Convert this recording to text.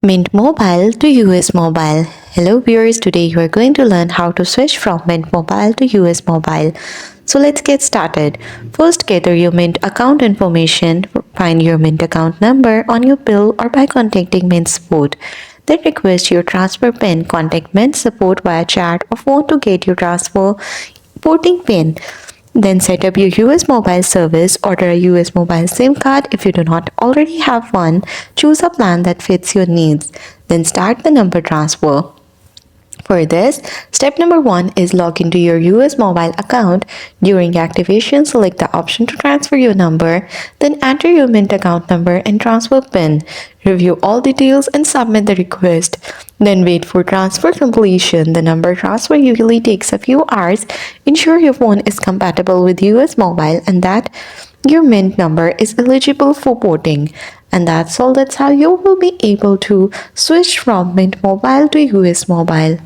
Mint Mobile to US Mobile. Hello viewers, today you are going to learn how to switch from Mint Mobile to US Mobile. So let's get started. First, gather your Mint account information. Find your Mint account number on your bill or by contacting Mint support. Then request your transfer PIN. Contact Mint support via chat or phone to get your transfer porting PIN. Then set up your US mobile service. Order a US mobile SIM card if you do not already have one. Choose a plan that fits your needs. Then start the number transfer. For this, step number 1 is log into your US mobile account. During activation, select the option to transfer your number, then enter your Mint account number and transfer PIN. Review all details and submit the request. Then wait for transfer completion. The number transfer usually takes a few hours. Ensure your phone is compatible with US mobile and that your Mint number is eligible for porting. And that's all. That's how you will be able to switch from Mint Mobile to US Mobile.